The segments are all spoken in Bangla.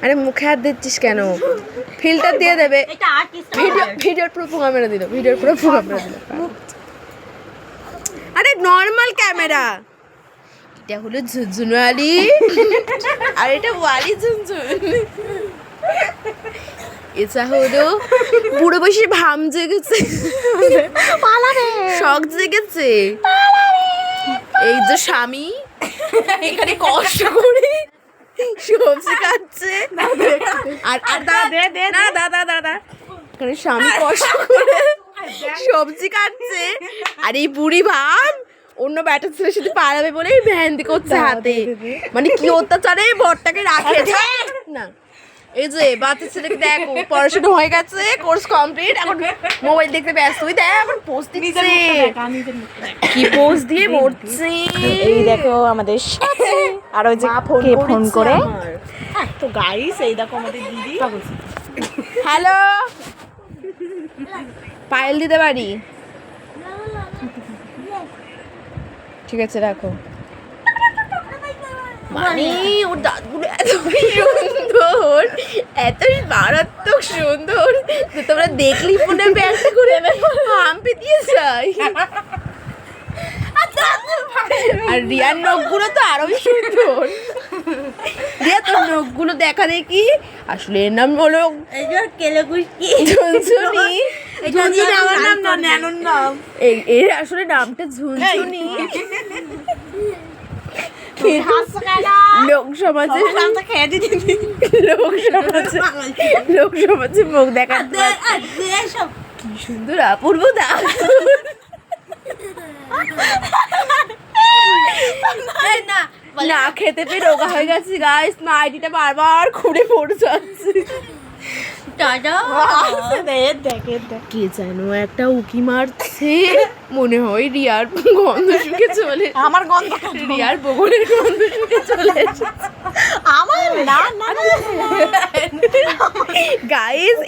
আরে মুখে হাত দিচ্ছিস কেন? ফিল্টার দিয়ে দেবে। ভিডিওর পুরো পোকা মেরে দিল, ভিডিওর পুরো পোকা মেরে দিল। আরে নর্মাল ক্যামেরা, এটা হলো ঝুনঝুনওয়ালি আর এটা ওয়ালি ঝুনঝুন। এটা হলো বুড়ো বসে ভাম জেগেছে, শখ জেগেছে। এই যে স্বামী এখানে কষ্ট করে সবজি কাটছে, আর দাদা এখানে স্বামী কষ্ট করে সবজি কাটছে, আর এই বুড়ি ভাব অন্য ব্যাটার ছেলের সাথে পালাবে বলে ভ্যান্দি করছে হাতে। মানে কি অত্যাচারে বরটাকে রাখে না। এই যে বাচ্চা ছেলেকে দেখো, পড়াশোনা হয়ে গেছে, কোর্স কমপ্লিট, এখন মোবাইল দেখতে ব্যস্ত। ওই দেখ এখন পোস্ট দিচ্ছে, কি পোস্ট দিয়ে মরছে। এই দেখো আমাদের সাথে আর ওই যে কে ফোন করে। তো গাইস এই দেখো আমাদের দিদি। হ্যালো, পায়েল দিতে পারি? ঠিক আছে রাখো। মানে ওর দাঁতগুলো এত সুন্দর, এত মারাত্মক সুন্দর, তো তোমরা দেখলি ফোনে ব্যস্ত করে হাম্পি দিয়ে যাই। আর রিয়ার নখগুলো তো আরো সুন্দর। রিয়া তোর নখগুলো দেখা দেখি। আসলে এর নাম হলো ঝুনঝুনি। আমার নাম না, ন্যানোর নাম। এর আসলে নামটা ঝুনঝুনি। লোক সমাজে মুখ দেখাতে কি সুন্দর অপূর্ব দাঁত। না খেতে পেয়ে রোগা হয়ে গেছি গাইস, না আইডিটা বারবার খুঁড়ে পড়ে যাচ্ছে। কে যেন একটা উকি মারছে, মনে হয় রিয়ার গন্ধ শুকে চলে, আমার গন্ধ, রিয়ার বগলের গন্ধ শুকে চলে এসেছে। আমার না না গাইস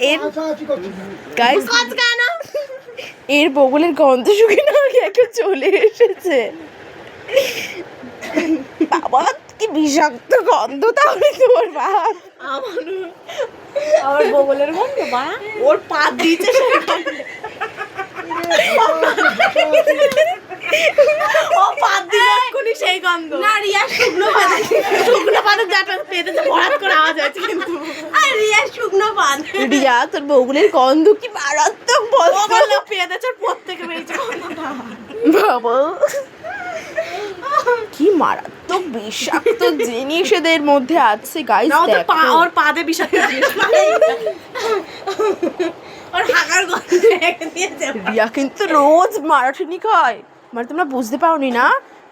এর বগলের গন্ধ শুকে না একটা চলে এসেছে। বাবা কি বিষাক্ত গন্ধ তাহলে তোর বাপ। আমার বগলের গন্ধ বা ওর পা দিয়েছে ও পা দিয়ে কোনি সেই গন্ধ না। রিয়া শুকনো পাতা যাটা পেটেতে ভরাট করে আওয়াজ হচ্ছে, কিন্তু আর রিয়া শুকনো পান। রিয়া তোর বগলের গন্ধ কি মারাত্মক বগল পেটের প্রত্যেকে বেরিয়েছে গন্ধটা। বাবা কি মারাত্মক বিষাক্ত জিনিস এদের মধ্যে আছে গাইস। দেখো ওর পাদে বিষাক্ত জিনিস, ওর হাগার গন্ধ দিয়েছে। রিয়া কিন্তু রোজ মারাঠিনি খায়, মানে তোমরা বুঝতে পারোনি না,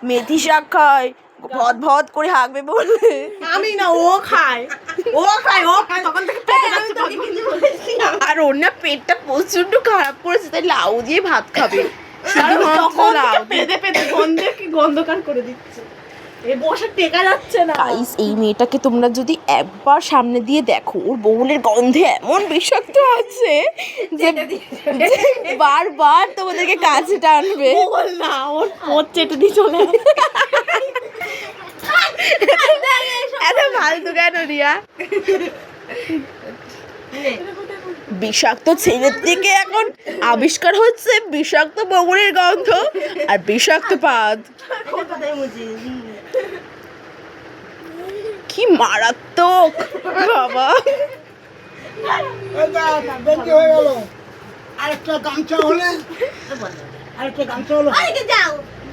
মেথি শাক খায়, ভদ ভদ করে হাঁকবে বলে। আমি না, ও খায় তখন থেকে পেটে যাচ্ছে। আর ওর না পেটটা প্রচন্ড খারাপ করেছে, তাই লাউ দিয়ে ভাত খাবে। তখন পেটে গন্ধকার করে দিচ্ছে, এ বসে টেকা যাচ্ছে না। গাইস এই মেয়েটাকে তোমরা যদি একবার সামনে দিয়ে দেখো, ওর বগলের গন্ধে এমন বিষাক্ত আছে যে বারবার তোমাদেরকে কাছে টানবে। বল না, ওর পোত চেটে দিয়ে চলে এত ফালতু কেন রিয়া? বিষাক্ত ছেলের থেকে এখন আবিষ্কার হচ্ছে বিষাক্ত বগলের গন্ধ আর বিষাক্ত পাদ। কি মারাত্মক বাবা। আরেকটা গামছা হলে